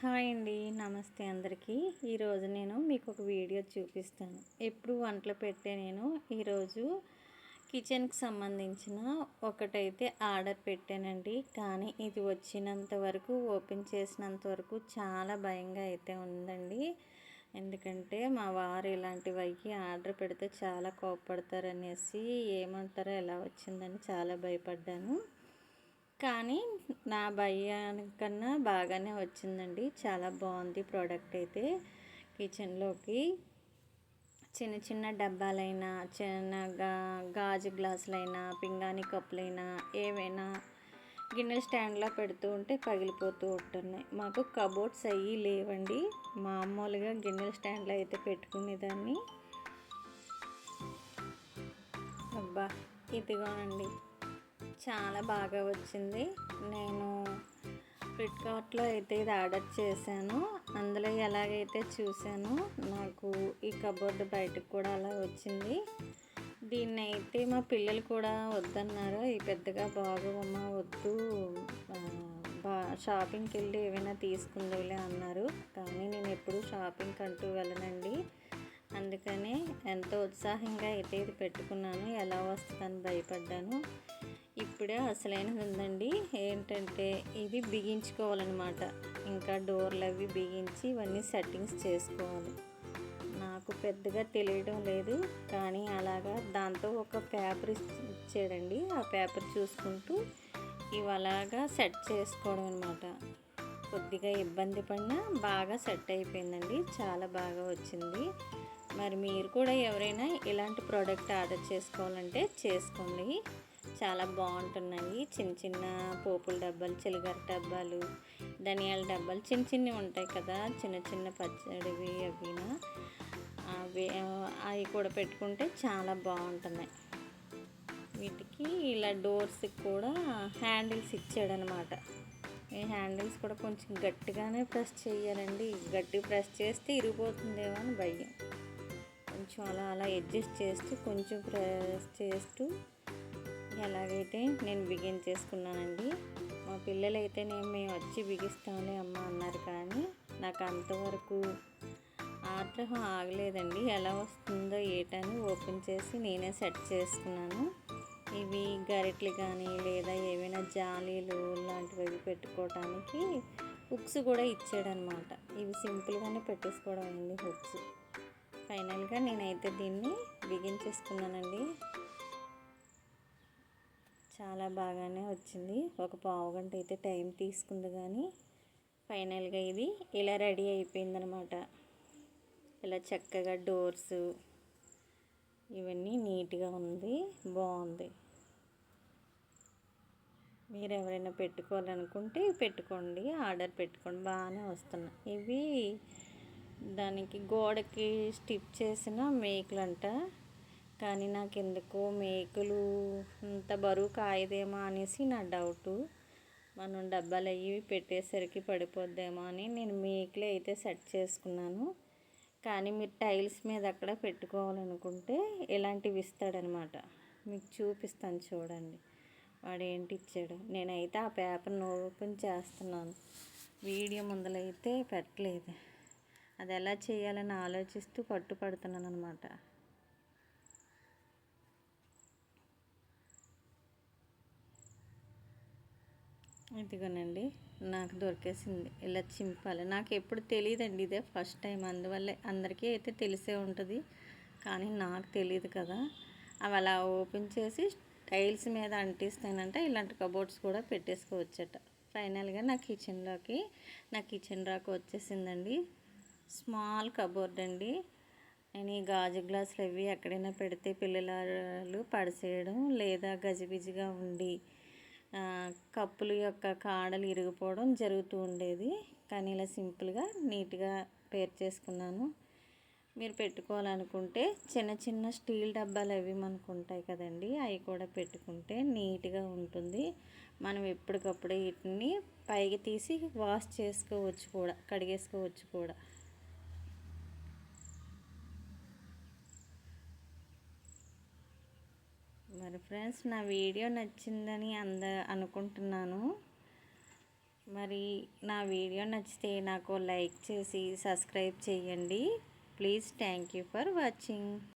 Hi అండి, నమస్తే అందరికీ. ఈరోజు నేను మీకు ఒక వీడియో చూపిస్తాను. ఎప్పుడు వంటలు పెట్టే నేను ఈరోజు కిచెన్కి సంబంధించిన ఒకటైతే ఆర్డర్ పెట్టానండి. కానీ ఇది వచ్చినంత వరకు, ఓపెన్ చేసినంత వరకు చాలా భయంగా అయితే ఉందండి. ఎందుకంటే మా వారు ఇలాంటివి ఆర్డర్ పెడితే చాలా కోప్పడతారనేసి, ఏమంటారో ఎలా వచ్చిందని చాలా భయపడ్డాను. కానీ నా భయానికన్నా బాగానే వచ్చిందండి. చాలా బాగుంది ప్రోడక్ట్ అయితే. కిచెన్లోకి చిన్న చిన్న డబ్బాలైనా, చిన్న గాజు గ్లాసులైనా, పింగాణి కప్పులైనా, ఏవైనా గిన్నెల స్టాండ్లో పెడుతూ ఉంటే పగిలిపోతూ ఉంటున్నాయి. మాకు కబోర్డ్స్ అవి లేవండి. మామూలుగా గిన్నెల స్టాండ్లో అయితే పెట్టుకునేదాన్ని. అబ్బా, ఇదిగోనండి, చాలా బాగా వచ్చింది. నేను ఫ్లిప్కార్ట్లో అయితే ఇది ఆర్డర్ చేశాను. అందులో ఎలాగైతే చూశానో నాకు ఈ కబోర్డ్ బయటకు కూడా అలా వచ్చింది. దీన్ని అయితే మా పిల్లలు కూడా వద్దన్నారు. ఈ పెద్దగా బాగోవమ్మ, వద్దు, షాపింగ్కి వెళ్ళి ఏమైనా తీసుకుందేలే అన్నారు. కానీ నేను ఎప్పుడు షాపింగ్కి అంటూ వెళ్ళనండి. అందుకనే ఎంతో ఉత్సాహంగా అయితే ఇది పెట్టుకున్నాను. ఎలా వస్తుందని భయపడ్డాను. ఇప్పుడే అసలైనది ఉందండి. ఏంటంటే ఇది బిగించుకోవాలన్నమాట. ఇంకా డోర్లు అవి బిగించి ఇవన్నీ సెట్టింగ్స్ చేసుకోవాలి. నాకు పెద్దగా తెలియడం లేదు, కానీ అలాగా దాంతో ఒక పేపర్ ఇచ్చాడండి. ఆ పేపర్ చూసుకుంటూ ఇవి అలాగా సెట్ చేసుకోవడం అనమాట. కొద్దిగా ఇబ్బంది పడినా బాగా సెట్ అయిపోయిందండి. చాలా బాగా వచ్చింది. మరి మీరు కూడా ఎవరైనా ఇలాంటి ప్రోడక్ట్ ఆర్డర్ చేసుకోవాలంటే చేసుకోండి. చాలా బాగుంటున్నాయి. చిన్న చిన్న పోపుల డబ్బాలు, చిలగర డబ్బాలు, ధనియాల డబ్బాలు, చిన్న చిన్నవి ఉంటాయి కదా, చిన్న చిన్న పచ్చడివి అవినా, అవి కూడా పెట్టుకుంటే చాలా బాగుంటున్నాయి. వీటికి ఇలా డోర్స్కి కూడా హ్యాండిల్స్ ఇచ్చాడనమాట. ఈ హ్యాండిల్స్ కూడా కొంచెం గట్టిగానే ప్రెస్ చేయాలండి. గట్టి ప్రెస్ చేస్తే ఇరిగిపోతుందేమో అని భయం. కొంచెం అలా అలా అడ్జస్ట్ చేస్తూ, కొంచెం ప్రెస్ చేస్తూ ఎలాగైతే నేను బిగించేసుకున్నానండి. మా పిల్లలైతే మేము వచ్చి బిగిస్తాంలే అమ్మ అన్నారు. కానీ నాకు అంతవరకు ఆగ్రహం ఆగలేదండి. ఎలా వస్తుందో ఏటని ఓపెన్ చేసి నేనే సెట్ చేసుకున్నాను. ఇవి గరిటెలు కానీ లేదా ఏవైనా జాలీలు లాంటివి పెట్టుకోవటానికి హుక్స్ కూడా ఇచ్చాడనమాట. ఇవి సింపుల్గానే పెట్టేసుకోవడం అయింది హుక్స్. ఫైనల్గా నేనైతే దీన్ని బిగించేసుకున్నానండి. చాలా బాగానే వచ్చింది. ఒక పావుగంట అయితే టైం తీసుకుంది, కానీ ఫైనల్గా ఇది ఇలా రెడీ అయిపోయిందనమాట. ఇలా చక్కగా డోర్స్ ఇవన్నీ నీట్గా ఉంది, బాగుంది. మీరు ఎవరైనా పెట్టుకోవాలనుకుంటే పెట్టుకోండి, ఆర్డర్ పెట్టుకోండి, బాగానే వస్తున్నాయి. ఇవి దానికి గోడకి స్టిచ్ చేసిన మేకులంట. కానీ నాకు ఎందుకో మేకులు ఇంత బరువు కాయదేమో అనేసి నా డౌటు. మనం డబ్బాలు అవి పెట్టేసరికి పడిపోద్దేమో అని నేను మేకులే అయితే సెట్ చేసుకున్నాను. కానీ మీరు టైల్స్ మీద అక్కడ పెట్టుకోవాలనుకుంటే ఇలాంటివి ఇస్తాడనమాట. మీకు చూపిస్తాను చూడండి. వాడు ఏంటి ఇచ్చాడు. నేనైతే ఆ పేపర్ని ఓపెన్ చేస్తున్నాను. వీడియో ముందలైతే పెట్టలేదు. అది ఎలా చేయాలని ఆలోచిస్తూ పట్టుపడుతున్నాను అనమాట. ఇదిగోనండి, నాకు దొరికేసింది. ఇలా చింపాలి. నాకు ఎప్పుడు తెలియదండి, ఇదే ఫస్ట్ టైం. అందువల్లే అందరికీ అయితే తెలిసే ఉంటుంది, కానీ నాకు తెలియదు కదా. అవి అలా ఓపెన్ చేసి టైల్స్ మీద అంటిస్తానంటే ఇలాంటి కబోర్డ్స్ కూడా పెట్టేసుకోవచ్చట. ఫైనల్గా నా కిచెన్ రాక్ వచ్చేసిందండి. స్మాల్ కబోర్డ్ అండి. నేను ఈ గాజు గ్లాసులు అవి ఎక్కడైనా పెడితే పిల్లలు పడిసేయడం లేదా గజిబిజిగా ఉండి కప్పుల యొక్క కాడలు ఇరిగిపోవడం జరుగుతూ ఉండేది. కానీ ఇలా సింపుల్గా నీట్గా చేసుకున్నాను. మీరు పెట్టుకోవాలనుకుంటే చిన్న చిన్న స్టీల్ డబ్బాలు అవి మనకు ఉంటాయి కదండి, అవి కూడా పెట్టుకుంటే నీట్గా ఉంటుంది. మనం ఎప్పటికప్పుడు వీటిని పైకి తీసి వాష్ చేసుకోవచ్చు కూడా, కడిగేసుకోవచ్చు కూడా. మరి ఫ్రెండ్స్, నా వీడియో నచ్చిందని అనుకుంటున్నాను. మరి నా వీడియో నచ్చితే నాకు లైక్ చేసి సబ్స్క్రైబ్ చేయండి please. Thank you for watching.